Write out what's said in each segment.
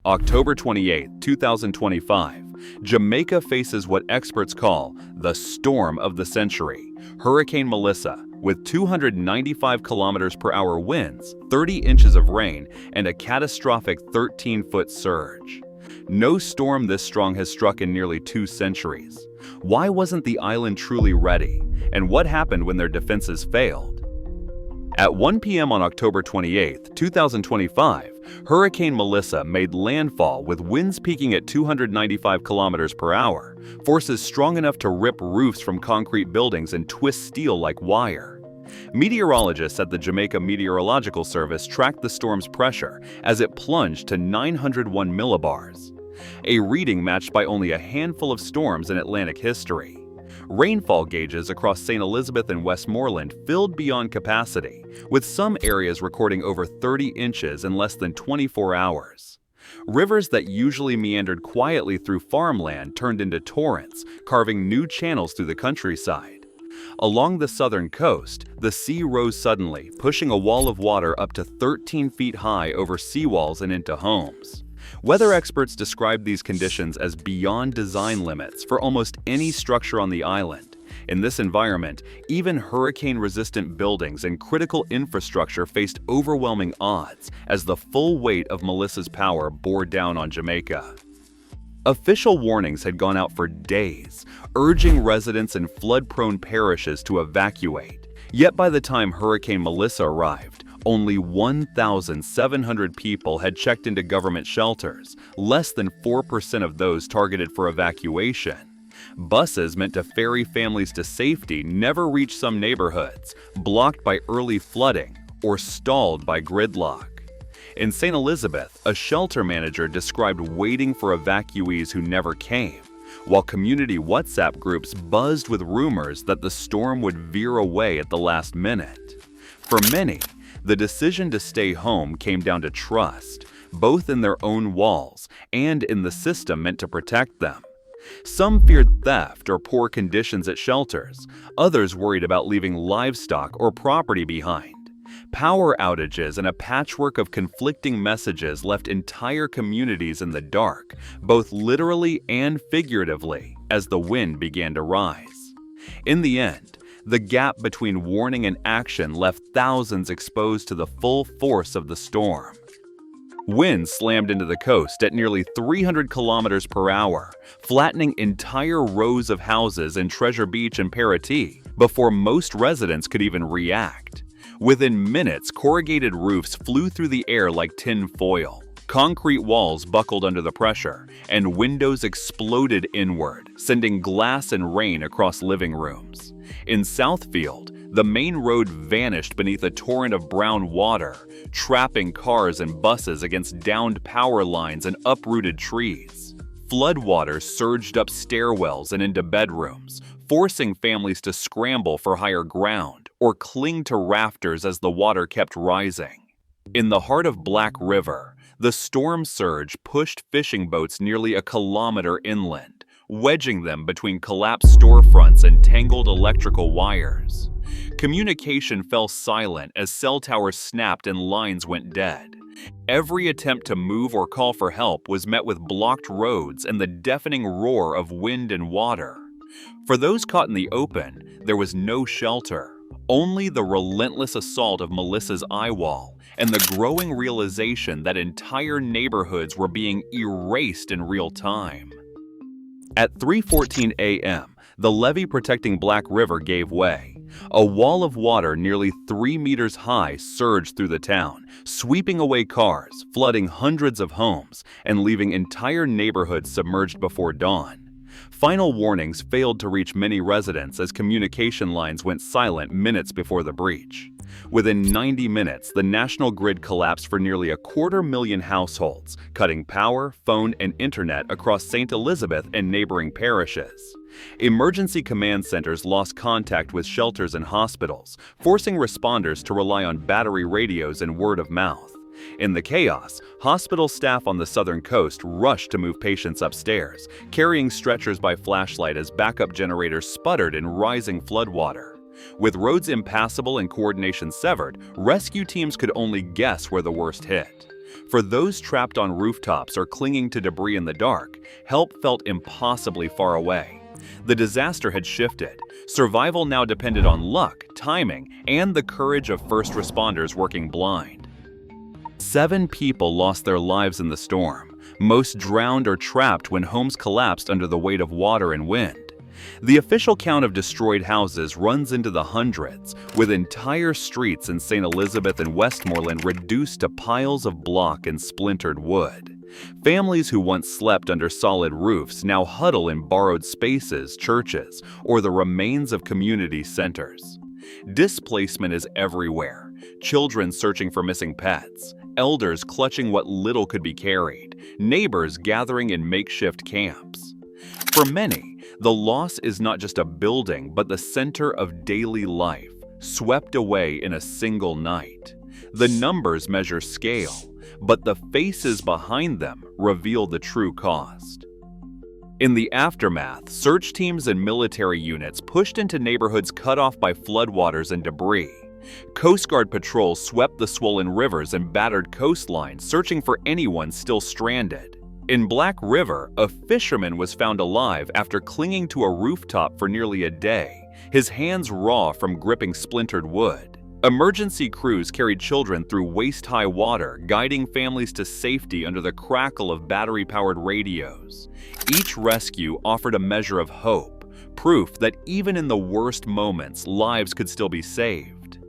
October 28, 2025, Jamaica faces what experts call the storm of the century, Hurricane Melissa, with 295 km/h winds, 30 inches of rain, and a catastrophic 13-foot surge. No storm this strong has struck in nearly 2 centuries. Why wasn't the island truly ready? And what happened when their defenses failed? At 1 p.m. on October 28, 2025, Hurricane Melissa made landfall with winds peaking at 295 km/h, forces strong enough to rip roofs from concrete buildings and twist steel like wire. Meteorologists at the Jamaica Meteorological Service tracked the storm's pressure as it plunged to 901 millibars, a reading matched by only a handful of storms in Atlantic history. Rainfall gauges across St. Elizabeth and Westmoreland filled beyond capacity, with some areas recording over 30 inches in less than 24 hours. Rivers that usually meandered quietly through farmland turned into torrents, carving new channels through the countryside. Along the southern coast, the sea rose suddenly, pushing a wall of water up to 13 feet high over seawalls and into homes. Weather experts describe these conditions as beyond design limits for almost any structure on the island. In this environment, even hurricane-resistant buildings and critical infrastructure faced overwhelming odds as the full weight of Melissa's power bore down on Jamaica. Official warnings had gone out for days, urging residents in flood-prone parishes to evacuate. Yet by the time Hurricane Melissa arrived, only 1,700 people had checked into government shelters, less than 4% of those targeted for evacuation. Buses meant to ferry families to safety never reached some neighborhoods, blocked by early flooding or stalled by gridlock. In St. Elizabeth, a shelter manager described waiting for evacuees who never came, while community WhatsApp groups buzzed with rumors that the storm would veer away at the last minute. For many, the decision to stay home came down to trust, both in their own walls and in the system meant to protect them. Some feared theft or poor conditions at shelters, others worried about leaving livestock or property behind. Power outages and a patchwork of conflicting messages left entire communities in the dark, both literally and figuratively, as the wind began to rise. In the end, the gap between warning and action left thousands exposed to the full force of the storm. Winds slammed into the coast at nearly 300 km/h, flattening entire rows of houses in Treasure Beach and Paratee before most residents could even react. Within minutes, corrugated roofs flew through the air like tin foil. Concrete walls buckled under the pressure, and windows exploded inward, sending glass and rain across living rooms. In Southfield, the main road vanished beneath a torrent of brown water, trapping cars and buses against downed power lines and uprooted trees. Floodwater surged up stairwells and into bedrooms, forcing families to scramble for higher ground or cling to rafters as the water kept rising. In the heart of Black River, the storm surge pushed fishing boats nearly a kilometer inland, wedging them between collapsed storefronts and tangled electrical wires. Communication fell silent as cell towers snapped and lines went dead. Every attempt to move or call for help was met with blocked roads and the deafening roar of wind and water. For those caught in the open, there was no shelter, only the relentless assault of Melissa's eye wall and the growing realization that entire neighborhoods were being erased in real time. At 3:14 a.m., the levee protecting Black River gave way. A wall of water nearly 3 meters high surged through the town, sweeping away cars, flooding hundreds of homes, and leaving entire neighborhoods submerged before dawn. Final warnings failed to reach many residents as communication lines went silent minutes before the breach. Within 90 minutes, the national grid collapsed for nearly 250,000 households, cutting power, phone, and internet across St. Elizabeth and neighboring parishes. Emergency command centers lost contact with shelters and hospitals, forcing responders to rely on battery radios and word of mouth. In the chaos, hospital staff on the southern coast rushed to move patients upstairs, carrying stretchers by flashlight as backup generators sputtered in rising floodwater. With roads impassable and coordination severed, rescue teams could only guess where the worst hit. For those trapped on rooftops or clinging to debris in the dark, help felt impossibly far away. The disaster had shifted. Survival now depended on luck, timing, and the courage of first responders working blind. 7 people lost their lives in the storm. Most drowned or trapped when homes collapsed under the weight of water and wind. The official count of destroyed houses runs into the hundreds, with entire streets in St. Elizabeth and Westmoreland reduced to piles of block and splintered wood. Families who once slept under solid roofs now huddle in borrowed spaces, churches, or the remains of community centers. Displacement is everywhere. Children searching for missing pets, elders clutching what little could be carried, neighbors gathering in makeshift camps. For many, the loss is not just a building, but the center of daily life, swept away in a single night. The numbers measure scale, but the faces behind them reveal the true cost. In the aftermath, search teams and military units pushed into neighborhoods cut off by floodwaters and debris. Coast Guard patrols swept the swollen rivers and battered coastlines, searching for anyone still stranded. In Black River, a fisherman was found alive after clinging to a rooftop for nearly a day, his hands raw from gripping splintered wood. Emergency crews carried children through waist-high water, guiding families to safety under the crackle of battery-powered radios. Each rescue offered a measure of hope, proof that even in the worst moments, lives could still be saved.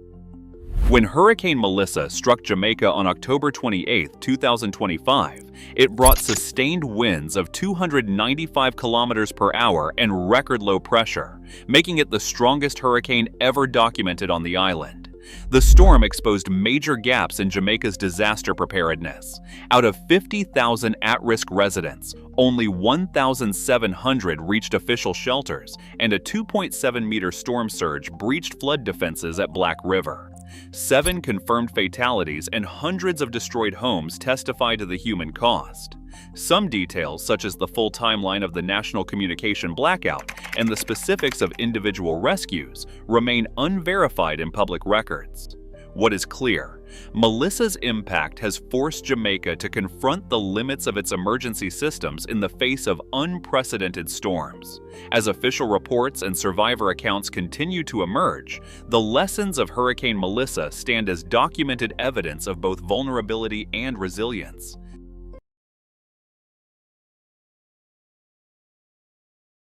When Hurricane Melissa struck Jamaica on October 28, 2025, it brought sustained winds of 295 kilometers per hour and record low pressure, making it the strongest hurricane ever documented on the island. The storm exposed major gaps in Jamaica's disaster preparedness. Out of 50,000 at-risk residents, only 1,700 reached official shelters, and a 2.7-meter storm surge breached flood defenses at Black River. 7 confirmed fatalities and hundreds of destroyed homes testify to the human cost. Some details, such as the full timeline of the national communication blackout and the specifics of individual rescues, remain unverified in public records. What is clear, Melissa's impact has forced Jamaica to confront the limits of its emergency systems in the face of unprecedented storms. As official reports and survivor accounts continue to emerge, the lessons of Hurricane Melissa stand as documented evidence of both vulnerability and resilience.